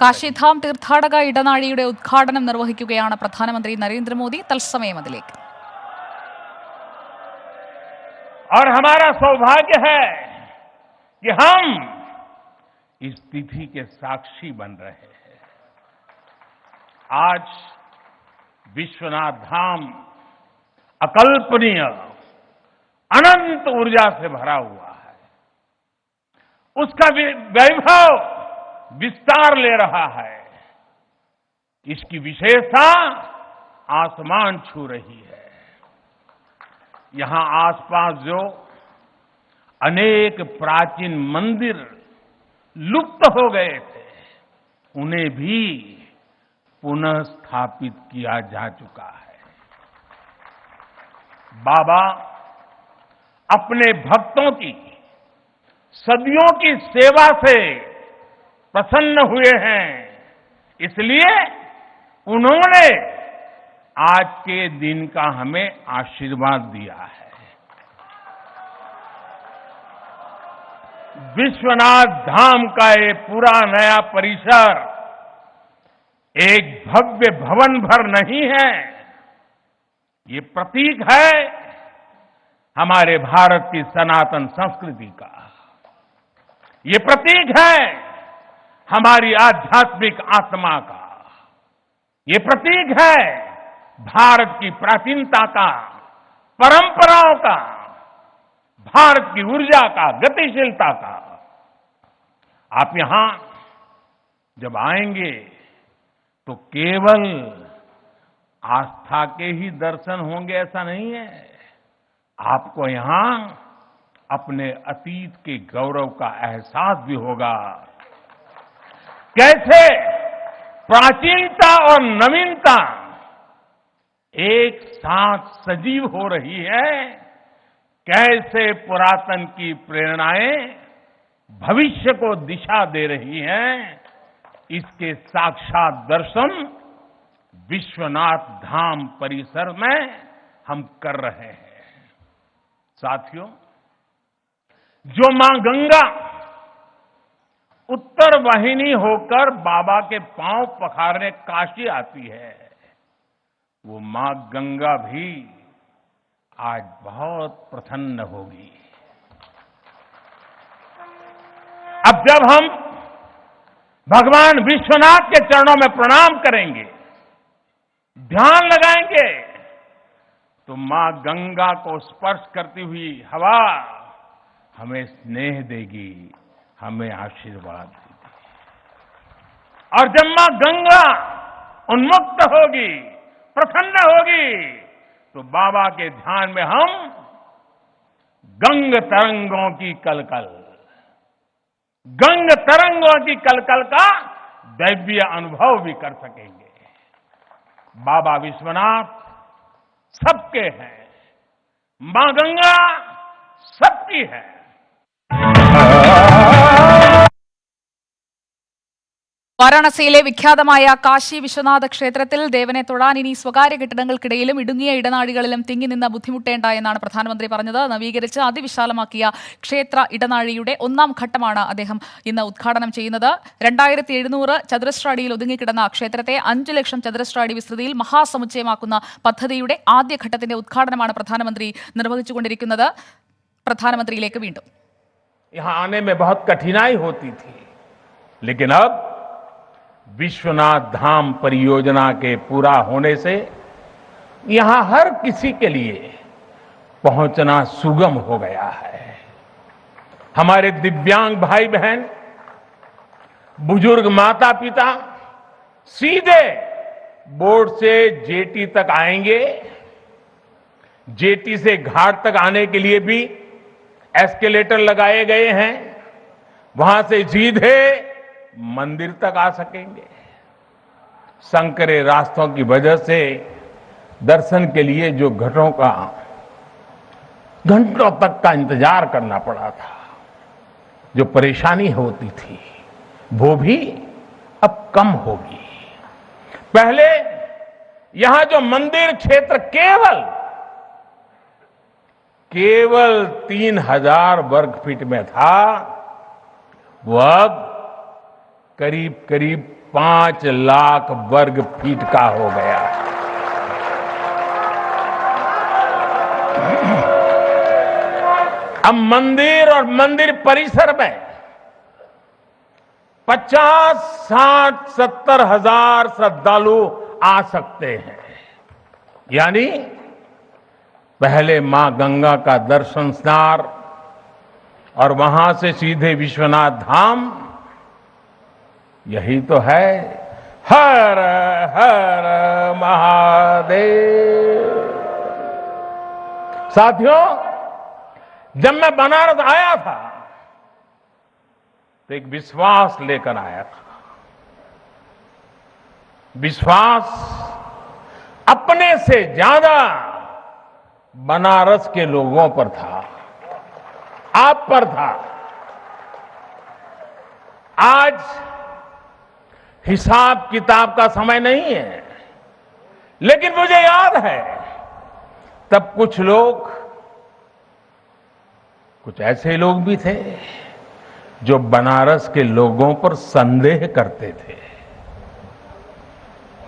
കാശിധാം തീർത്ഥാടക ഇടനാഴിയുടെ ഉദ്ഘാടനം നിർവഹിക്കുകയാണ് പ്രധാനമന്ത്രി നരേന്ദ്രമോദി. തത്സമയം അതിലേക്ക്. और हमारा सौभाग्य है कि हम इस तिथि के साक्षी बन रहे हैं. आज विश्वनाथ धाम अकल्पनीय अनंत ऊर्जा से भरा हुआ है. उसका वैभव विस्तार ले रहा है. इसकी विशेषता आसमान छू रही है. यहां आसपास जो अनेक प्राचीन मंदिर लुप्त हो गए थे, उन्हें भी पुनः स्थापित किया जा चुका है. बाबा अपने भक्तों की सदियों की सेवा से प्रसन्न हुए हैं. इसलिए उन्होंने आज के दिन का हमें आशीर्वाद दिया है. विश्वनाथ धाम का ये पूरा नया परिसर एक भव्य भवन भर नहीं है. ये प्रतीक है हमारे भारत की सनातन संस्कृति का. ये प्रतीक है हमारी आध्यात्मिक आत्मा का. ये प्रतीक है भारत की प्राचीनता का, परंपराओं का, भारत की ऊर्जा का, गतिशीलता का. आप यहां जब आएंगे तो केवल आस्था के ही दर्शन होंगे ऐसा नहीं है. आपको यहां अपने अतीत के गौरव का एहसास भी होगा. कैसे प्राचीनता और नवीनता एक साथ सजीव हो रही है, कैसे पुरातन की प्रेरणाएं भविष्य को दिशा दे रही हैं, इसके साक्षात दर्शन विश्वनाथ धाम परिसर में हम कर रहे हैं. साथियों, जो मां गंगा उत्तर वाहिनी होकर बाबा के पांव पखारने काशी आती है, वो मां गंगा भी आज बहुत प्रसन्न होगी. अब जब हम भगवान विश्वनाथ के चरणों में प्रणाम करेंगे, ध्यान लगाएंगे, तो मां गंगा को स्पर्श करती हुई हवा हमें स्नेह देगी, हमें आशीर्वाद देगी. और जब मां गंगा उन्मुक्त होगी, प्रसन्न होगी, तो बाबा के ध्यान में हम गंग तरंगों की कलकल का दैवीय अनुभव भी कर सकेंगे. बाबा विश्वनाथ सबके हैं, मां गंगा सबकी है. വാരാണസിയിലെ വിഖ്യാതമായ കാശി വിശ്വനാഥ ക്ഷേത്രത്തിൽ ദേവനെ തൊഴാൻ ഇനി സ്വകാര്യ കെട്ടിടങ്ങൾക്കിടയിലും ഇടുങ്ങിയ ഇടനാഴികളിലും തിങ്ങി നിന്ന് ബുദ്ധിമുട്ടേണ്ട എന്നാണ് പ്രധാനമന്ത്രി പറഞ്ഞത്. നവീകരിച്ച് അതിവിശാലമാക്കിയ ക്ഷേത്ര ഇടനാഴിയുടെ ഒന്നാം ഘട്ടമാണ് അദ്ദേഹം ഇന്ന് ഉദ്ഘാടനം ചെയ്യുന്നത്. 2700 ചതുരശ്ര അടിയിൽ ഒതുങ്ങിക്കിടന്ന ക്ഷേത്രത്തെ 5 ലക്ഷം ചതുരശ്ര അടി വിസ്തൃതിയിൽ മഹാസമുച്ചയമാക്കുന്ന പദ്ധതിയുടെ ആദ്യഘട്ടത്തിന്റെ ഉദ്ഘാടനമാണ് പ്രധാനമന്ത്രി നിർവഹിച്ചുകൊണ്ടിരിക്കുന്നത്. പ്രധാനമന്ത്രിയിലേക്ക് വീണ്ടും. यहां आने में बहुत कठिनाई होती थी, लेकिन अब विश्वनाथ धाम परियोजना के पूरा होने से यहां हर किसी के लिए पहुंचना सुगम हो गया है. हमारे दिव्यांग भाई बहन, बुजुर्ग माता पिता सीधे बोट से जेटी तक आएंगे. जेटी से घाट तक आने के लिए भी एस्केलेटर लगाए गए हैं. वहां से सीधे मंदिर तक आ सकेंगे. संकरे रास्तों की वजह से दर्शन के लिए जो घंटों तक का इंतजार करना पड़ा था, जो परेशानी होती थी, वो भी अब कम होगी. पहले यहां जो मंदिर क्षेत्र केवल 3000 वर्ग फीट में था, वो अब करीब करीब 5 लाख वर्ग फीट का हो गया। अब मंदिर और मंदिर परिसर में 50, 60, 70 हजार श्रद्धालु आ सकते हैं। यानी पहले मां गंगा का दर्शन स्नान और वहां से सीधे विश्वनाथ धाम, यही तो है हर हर महादेव। साथियों, जब मैं बनारस आया था तो एक विश्वास लेकर आया था। विश्वास अपने से ज्यादा बनारस के लोगों पर था, आप पर था। आज हिसाब किताब का समय नहीं है, लेकिन मुझे याद है तब कुछ ऐसे लोग भी थे जो बनारस के लोगों पर संदेह करते थे।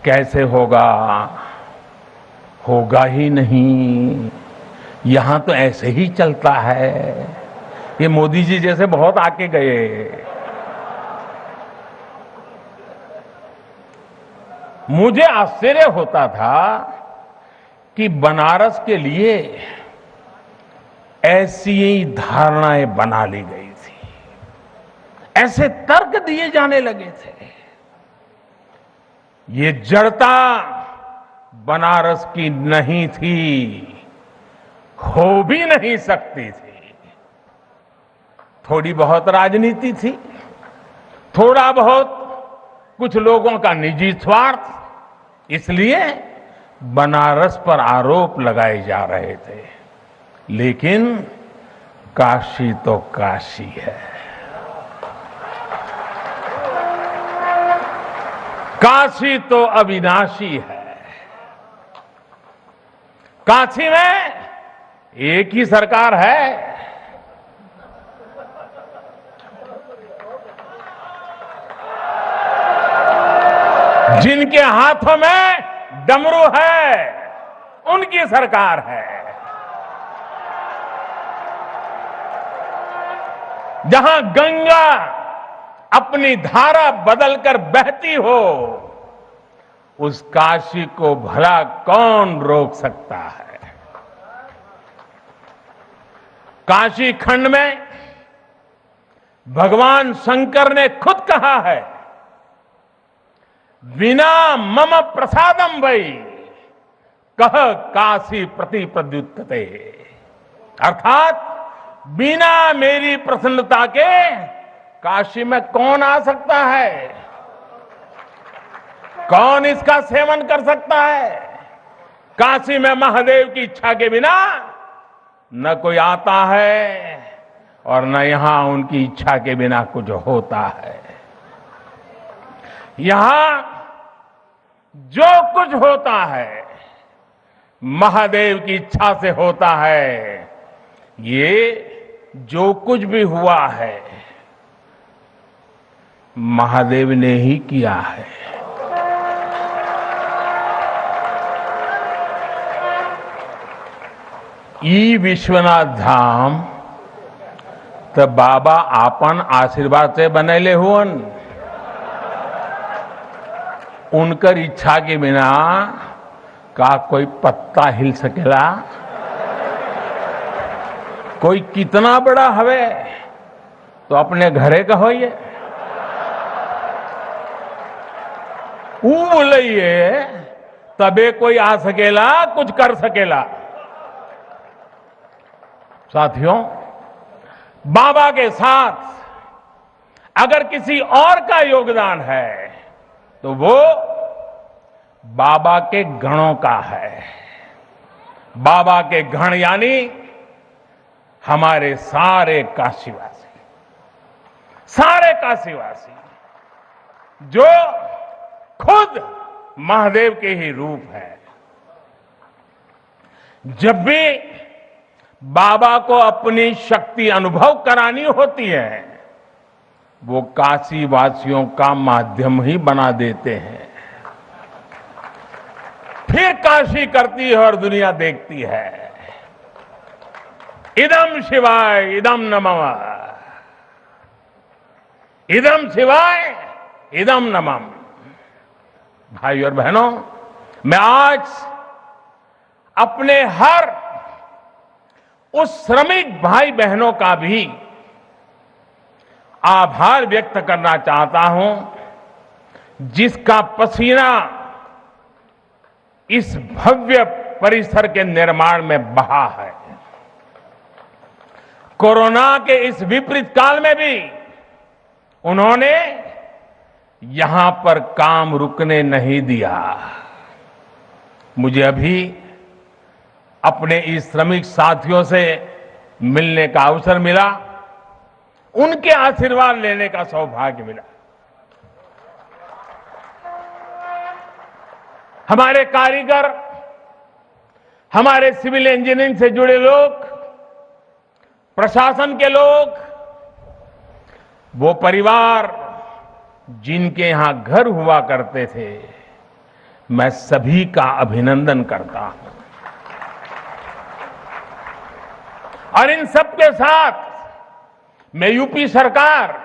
कैसे होगा, होगा ही नहीं, यहां तो ऐसे ही चलता है, ये मोदी जी जैसे बहुत आके गए। मुझे आश्चर्य होता था कि बनारस के लिए ऐसी ही धारणाएं बना ली गई थी, ऐसे तर्क दिए जाने लगे थे। ये जड़ता बनारस की नहीं थी, हो भी नहीं सकती थी। थोड़ी बहुत राजनीति थी, थोड़ा बहुत कुछ लोगों का निजी स्वार्थ, इसलिए बनारस पर आरोप लगाए जा रहे थे। लेकिन काशी तो काशी है, काशी तो अविनाशी है। काशी में एक ही सरकार है, जिनके हाथों में डमरू है, उनकी सरकार है। जहां गंगा अपनी धारा बदलकर बहती हो, उस काशी को भला कौन रोक सकता है। काशी खंड में भगवान शंकर ने खुद कहा है, विना मम प्रसादम वै कह काशी प्रति प्रद्युत्ते, अर्थात बिना मेरी प्रसन्नता के काशी में कौन आ सकता है, कौन इसका सेवन कर सकता है। काशी में महादेव की इच्छा के बिना न कोई आता है और न यहां उनकी इच्छा के बिना कुछ होता है। यहां जो कुछ होता है महादेव की इच्छा से होता है। ये जो कुछ भी हुआ है महादेव ने ही किया है। ई विश्वनाथ धाम तो बाबा आपन आशीर्वाद से बनैले हुअन, उनकर इच्छा के बिना का कोई पत्ता हिल सकेला। कोई कितना बड़ा हवे तो अपने घरे का होइए, बोलिए तबे कोई आ सकेला, कुछ कर सकेला। साथियों, बाबा के साथ अगर किसी और का योगदान है तो वो बाबा के गणों का है। बाबा के गण यानी हमारे सारे काशीवासी, सारे काशीवासी जो खुद महादेव के ही रूप है। जब भी बाबा को अपनी शक्ति अनुभव करानी होती है, वो काशी वासियों का माध्यम ही बना देते हैं। फिर काशी करती है और दुनिया देखती है। इदम शिवाय इदम नमः, इदम शिवाय इदम नमः। भाई और बहनों, मैं आज अपने हर उस श्रमिक भाई बहनों का भी आभार व्यक्त करना चाहता हूं, जिसका पसीना इस भव्य परिसर के निर्माण में बहा है। कोरोना के इस विपरीत काल में भी उन्होंने यहां पर काम रुकने नहीं दिया। मुझे अभी अपने इस श्रमिक साथियों से मिलने का अवसर मिला, उनके आशीर्वाद लेने का सौभाग्य मिला। हमारे कारीगर, हमारे सिविल इंजीनियरिंग से जुड़े लोग, प्रशासन के लोग, वो परिवार जिनके यहां घर हुआ करते थे, मैं सभी का अभिनंदन करता हूं। और इन सबके साथ मैं यूपी सरकार,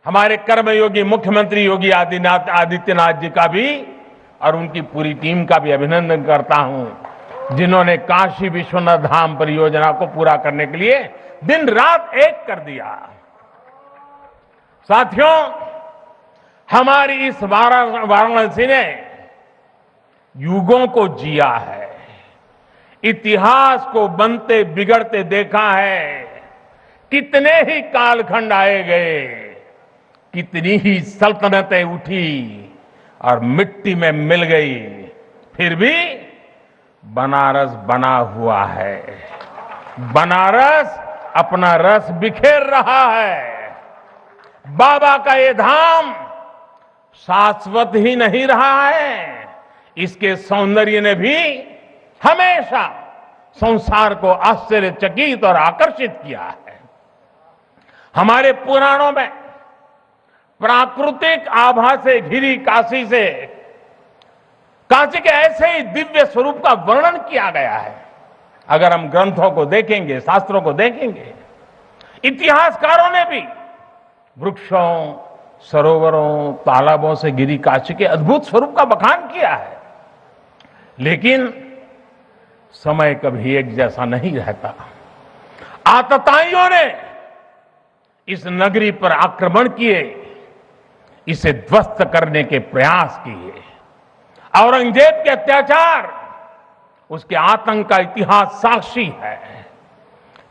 हमारे कर्मयोगी मुख्यमंत्री योगी आदित्यनाथ जी का भी और उनकी पूरी टीम का भी अभिनंदन करता हूं, जिन्होंने काशी विश्वनाथ धाम परियोजना को पूरा करने के लिए दिन रात एक कर दिया। साथियों, हमारी इस वाराणसी ने युगों को जिया है, इतिहास को बनते बिगड़ते देखा है। कितने ही कालखंड आए गए, कितनी ही सल्तनतें उठी और मिट्टी में मिल गई, फिर भी बनारस बना हुआ है। बनारस अपना रस बिखेर रहा है। बाबा का ये धाम शाश्वत ही नहीं रहा है, इसके सौंदर्य ने भी हमेशा संसार को आश्चर्यचकित और आकर्षित किया है। हमारे पुराणों में प्राकृतिक आभा से घिरी काशी के ऐसे ही दिव्य स्वरूप का वर्णन किया गया है। अगर हम ग्रंथों को देखेंगे, शास्त्रों को देखेंगे, इतिहासकारों ने भी वृक्षों, सरोवरों, तालाबों से घिरी काशी के अद्भुत स्वरूप का बखान किया है। लेकिन समय कभी एक जैसा नहीं रहता। आतताइयों ने इस नगरी पर आक्रमण किए, इसे ध्वस्त करने के प्रयास किए। औरंगजेब के अत्याचार, उसके आतंक का इतिहास साक्षी है,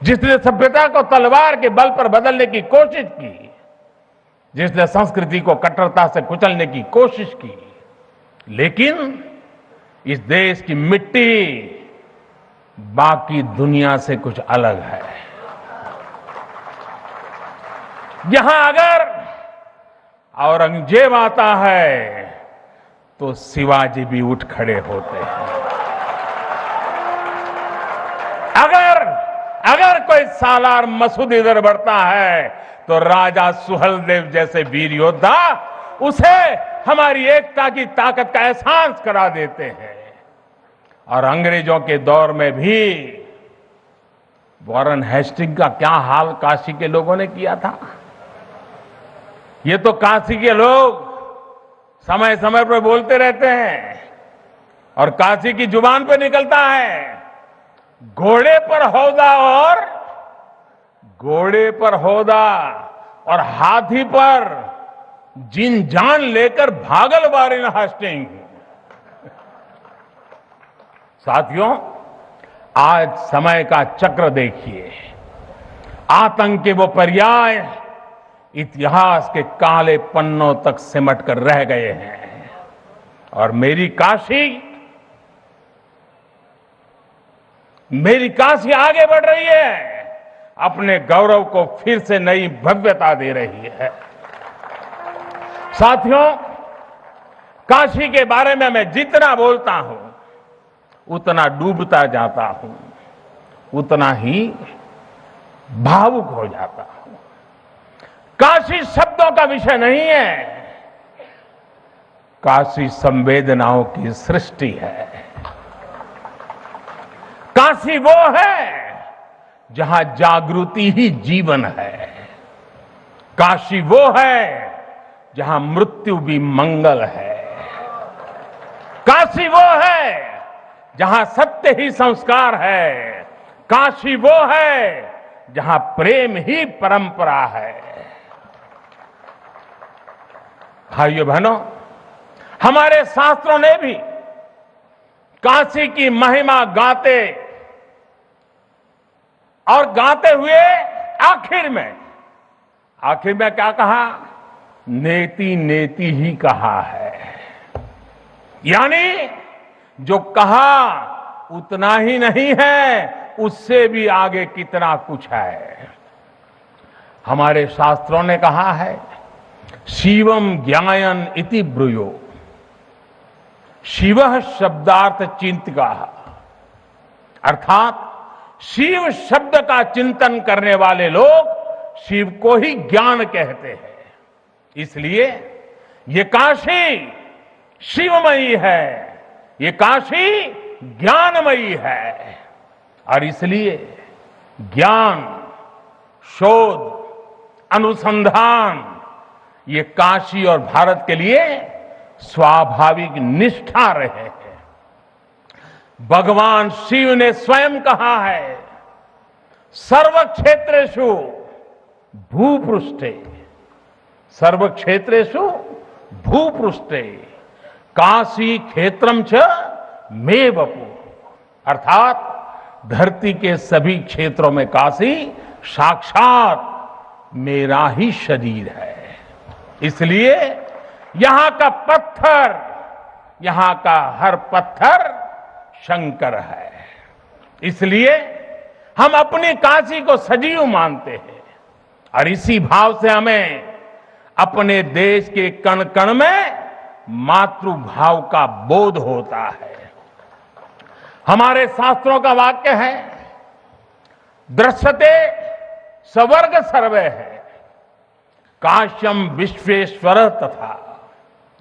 जिसने सभ्यता को तलवार के बल पर बदलने की कोशिश की, जिसने संस्कृति को कट्टरता से कुचलने की कोशिश की। लेकिन इस देश की मिट्टी बाकी दुनिया से कुछ अलग है। यहां अगर औरंगजेब आता है तो शिवाजी भी उठ खड़े होते हैं। अगर कोई सालार मसूद इधर बढ़ता है तो राजा सुहेलदेव जैसे वीर योद्धा उसे हमारी एकता की ताकत का एहसास करा देते हैं। और अंग्रेजों के दौर में भी वॉरेन हेस्टिंग का क्या हाल काशी के लोगों ने किया था। ये तो काशी के लोग समय समय पर बोलते रहते हैं और काशी की जुबान पर निकलता है, घोड़े पर हौदा और हाथी पर जिन जान लेकर भागल वॉरेन हेस्टिंग। साथियों, आज समय का चक्र देखिए। आतंक के वो पर्याय इतिहास के काले पन्नों तक सिमट कर रह गए हैं और मेरी काशी आगे बढ़ रही है, अपने गौरव को फिर से नई भव्यता दे रही है। साथियों, काशी के बारे में मैं जितना बोलता हूं उतना डूबता जाता हूं, उतना ही भावुक हो जाता हूं। काशी शब्दों का विषय नहीं है, काशी संवेदनाओं की सृष्टि है। काशी वो है जहां जागृति ही जीवन है। काशी वो है जहां मृत्यु भी मंगल है। काशी वो है जहां सत्य ही संस्कार है। काशी वो है जहां प्रेम ही परंपरा है। भाइयों बहनों, हमारे शास्त्रों ने भी काशी की महिमा गाते और गाते हुए आखिर में क्या कहा? नेति नेति ही कहा है। यानी जो कहा उतना ही नहीं है, उससे भी आगे कितना कुछ है। हमारे शास्त्रों ने कहा है, शिवम ज्ञायन इति ब्रूयो, शिव शब्दार्थ चिंतका, अर्थात शिव शब्द का चिंतन करने वाले लोग शिव को ही ज्ञान कहते हैं। इसलिए ये काशी शिवमयी है, ये काशी ज्ञानमयी है। और इसलिए ज्ञान, शोध, अनुसंधान ये काशी और भारत के लिए स्वाभाविक निष्ठा रहे हैं। भगवान शिव ने स्वयं कहा है, सर्व क्षेत्रेषु भूपृष्ठे, सर्व क्षेत्रेषु भूपृष्ठे काशी क्षेत्रम च मे वपु, अर्थात धरती के सभी क्षेत्रों में काशी साक्षात मेरा ही शरीर है। इसलिए यहां का पत्थर, यहां का हर पत्थर शंकर है। इसलिए हम अपनी काशी को सजीव मानते हैं और इसी भाव से हमें अपने देश के कण कण में मातृभाव का बोध होता है। हमारे शास्त्रों का वाक्य है, दृश्यते स्वर्ग सर्वे है, काश्यम विश्वेश्वर तथा,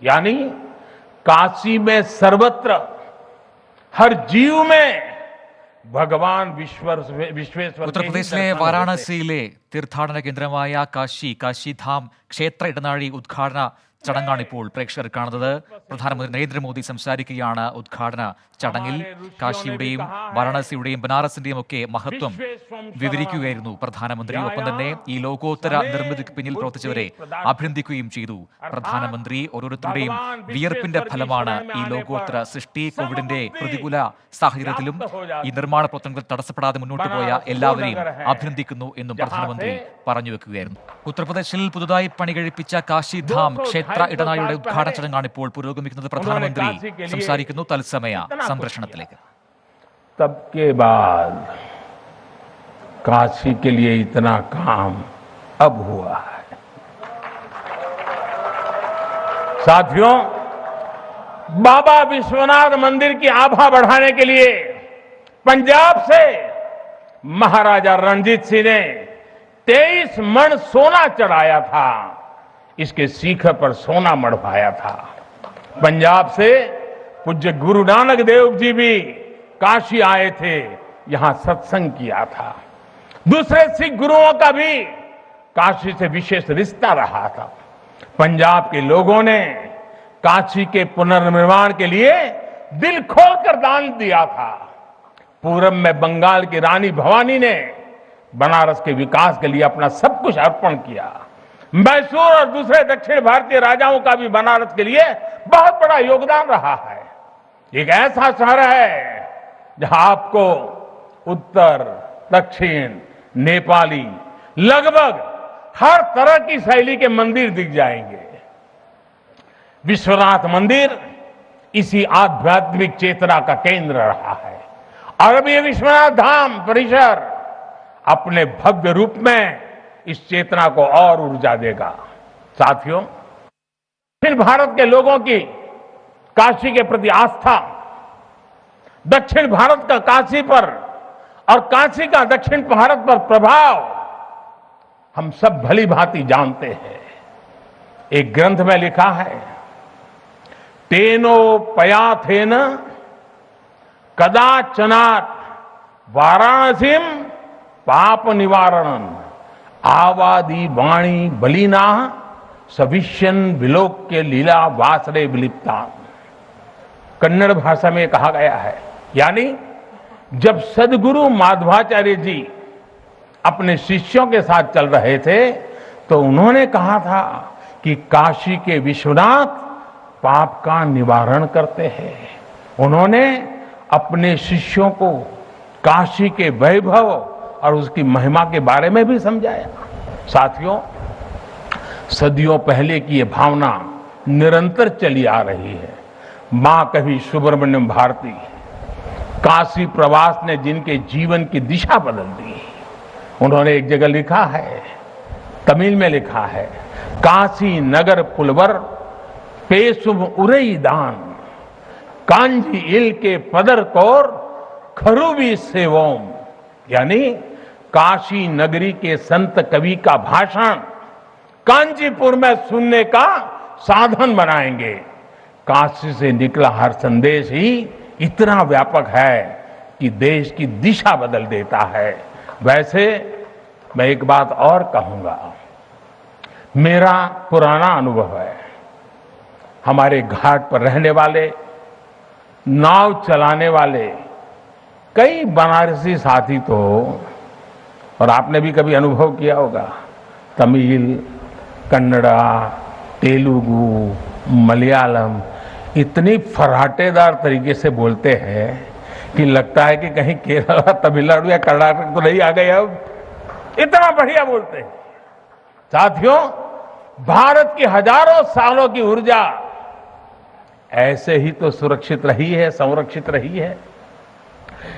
यानी काशी में सर्वत्र हर जीव में ഭഗവാൻ വിശ്വേശ്വർ. ഉത്തർപ്രദേശിലെ വാരാണസിയിലെ തീർത്ഥാടന കേന്ദ്രമായ കാശിധാം ക്ഷേത്ര ഇടനാഴി ഉദ്ഘാടന ചടങ്ങാണ് ഇപ്പോൾ പ്രേക്ഷകർ കാണുന്നത്. പ്രധാനമന്ത്രി നരേന്ദ്രമോദി സംസാരിക്കുകയാണ് ഉദ്ഘാടന ചടങ്ങിൽ. കാശിയുടെയും വാരാണസിയുടെയും ബനാറസിന്റെയും ഒക്കെ മഹത്വം വിവരിക്കുകയായിരുന്നു പ്രധാനമന്ത്രി. ഒപ്പം തന്നെ ഈ ലോകോത്തര നിർമ്മിതിക്ക് പിന്നിൽ പ്രവർത്തിച്ചവരെ അഭിനന്ദിക്കുകയും ചെയ്തു പ്രധാനമന്ത്രി. ഓരോരുത്തരുടെയും വിയർപ്പിന്റെ ഫലമാണ് ഈ ലോകോത്തര സൃഷ്ടി. കോവിഡിന്റെ പ്രതികൂല സാഹചര്യത്തിലും ഈ നിർമ്മാണ പ്രവർത്തനങ്ങൾ തടസ്സപ്പെടാതെ മുന്നോട്ട് പോയ എല്ലാവരെയും അഭിനന്ദിക്കുന്നു എന്നും പ്രധാനമന്ത്രി പറഞ്ഞു വെക്കുകയായിരുന്നു. ഉത്തർപ്രദേശിൽ പുതുതായി പണി കഴിപ്പിച്ച കാശിധാം ക്ഷേത്ര ഇടനാഴിയുടെ ഉദ്ഘാടന ചടങ്ങാണ് ഇപ്പോൾ പുരോഗമിക്കുന്നത്. പ്രധാനമന്ത്രി സംസാരിക്കുന്നു തത്സമയ സംപ്രേഷണത്തിലേക്ക്. तब के बाद काशी के लिए इतना काम अब हुआ है। साथियों, बाबा विश्वनाथ मंदिर की आभा बढ़ाने के लिए पंजाब से महाराजा रणजीत सिंह ने 23 मण सोना चढ़ाया था। इसके शिखर पर सोना मढ़वाया था। पंजाब से पूज्य गुरु नानक देव जी भी काशी आए थे, यहां सत्संग किया था। दूसरे सिख गुरुओं का भी काशी से विशेष रिश्ता रहा था। पंजाब के लोगों ने काशी के पुनर्निर्माण के लिए दिल खोलकर दान दिया था। पूरब में बंगाल की रानी भवानी ने बनारस के विकास के लिए अपना सब कुछ अर्पण किया। मैसूर और दूसरे दक्षिण भारतीय राजाओं का भी बनारस के लिए बहुत बड़ा योगदान रहा है। एक ऐसा शहर है जहां आपको उत्तर, दक्षिण, नेपाली, लगभग हर तरह की शैली के मंदिर दिख जाएंगे। विश्वनाथ मंदिर इसी आध्यात्मिक चेतना का केंद्र रहा है और अब ये विश्वनाथ धाम परिसर अपने भव्य रूप में इस चेतना को और ऊर्जा देगा। साथियों, दक्षिण भारत के लोगों की काशी के प्रति आस्था, दक्षिण भारत का काशी पर और काशी का दक्षिण भारत पर प्रभाव हम सब भली भांति जानते हैं। एक ग्रंथ में लिखा है, तेनो पयाथेन कदाचनात् वाराणसीम पाप निवारणं आवादी वाणी बलिना सविष्यन विलोक्य लीला वासरे विलिप्ता। कन्नड़ भाषा में कहा गया है, यानी जब सदगुरु माधवाचार्य जी अपने शिष्यों के साथ चल रहे थे तो उन्होंने कहा था कि काशी के विश्वनाथ पाप का निवारण करते हैं। उन्होंने अपने शिष्यों को काशी के वैभव और उसकी महिमा के बारे में भी समझाया। साथियों, सदियों पहले की ये भावना निरंतर चली आ रही है। मां कवि सुब्रमण्यम भारती काशी प्रवास ने जिनके जीवन की दिशा बदल दी, उन्होंने एक जगह लिखा है, तमिल में लिखा है, काशी नगर पुलवर पेसुम उरई दान कांजी इल के पदर कोर खरुवी सेवोम। यानी काशी नगरी के संत कवि का भाषण कांचीपुर में सुनने का साधन बनाएंगे। काशी से निकला हर संदेश ही इतना व्यापक है कि देश की दिशा बदल देता है। वैसे मैं एक बात और कहूंगा, मेरा पुराना अनुभव है, हमारे घाट पर रहने वाले, नाव चलाने वाले कई बनारसी साथी तो, और आपने भी कभी अनुभव किया होगा, तमिल, कन्नड़ा, तेलुगु, मलयालम इतनी फर्राटेदार तरीके से बोलते हैं कि लगता है कि कहीं केरला, तमिलनाडु या कर्नाटक तो नहीं आ गए। अब इतना बढ़िया बोलते हैं। साथियों, भारत की हजारों सालों की ऊर्जा ऐसे ही तो सुरक्षित रही है, संरक्षित रही है।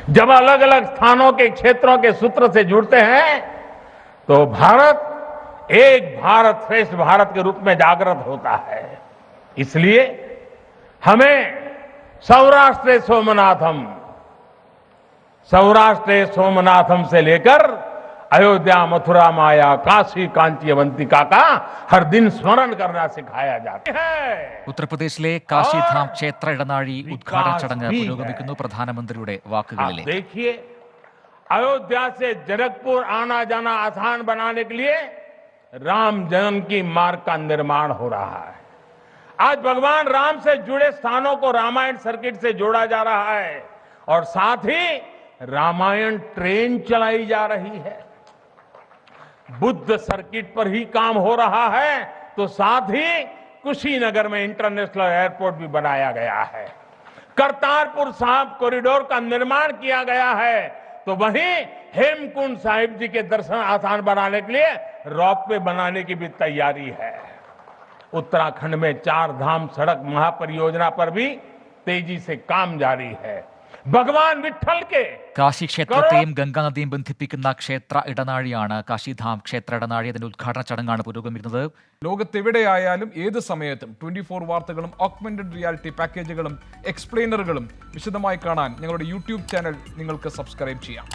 जब अलग अलग स्थानों के क्षेत्रों के सूत्र से जुड़ते हैं तो भारत एक भारत श्रेष्ठ भारत के रूप में जागृत होता है। इसलिए हमें सौराष्ट्र सोमनाथम से लेकर अयोध्या, मथुरा, माया, काशी, कांची, अवंतिका का हर दिन स्मरण करना सिखाया जाता है। ഉത്തർപ്രദേശിലെ കാശിധാം ക്ഷേത്ര ഇടനാഴി ഉദ്ഘാടന ചടങ്ങ് പുരോഗമിക്കുന്നു. പ്രധാനമന്ത്രിയുടെ വാക്കുകളിലേക്ക്. देखिए, अयोध्या से जनकपुर आना जाना आसान बनाने के लिए राम जन्म की मार्ग का निर्माण हो रहा है। आज भगवान राम से जुड़े स्थानों को रामायण सर्किट से जोड़ा जा रहा है और साथ ही रामायण ट्रेन चलाई जा रही है। बुद्ध सर्किट पर ही काम हो रहा है तो साथ ही कुशीनगर में इंटरनेशनल एयरपोर्ट भी बनाया गया है। करतारपुर साहिब कॉरिडोर का निर्माण किया गया है तो वहीं हेमकुंड साहिब जी के दर्शन आसान बनाने के लिए रोपवे बनाने की भी तैयारी है। उत्तराखंड में 4 धाम सड़क महापरियोजना पर भी तेजी से काम जारी है। भगवान विठल के കാശി ക്ഷേത്രത്തെയും ഗംഗാനദിയും ബന്ധിപ്പിക്കുന്ന ക്ഷേത്ര ഇടനാഴിയാണ് കാശിധാം ക്ഷേത്ര ഇടനാഴി. അതിന്റെ ഉദ്ഘാടന ചടങ്ങാണ് പുരോഗമിക്കുന്നത്. ലോകത്തെവിടെയായാലും ഏത് സമയത്തും 24 വാർത്തകളും ഓഗ്മെന്റഡ് റിയാലിറ്റി പാക്കേജുകളും എക്സ്പ്ലെയിനറുകളും വിശദമായി കാണാൻ ഞങ്ങളുടെ യൂട്യൂബ് ചാനൽ നിങ്ങൾക്ക് സബ്സ്ക്രൈബ് ചെയ്യാം.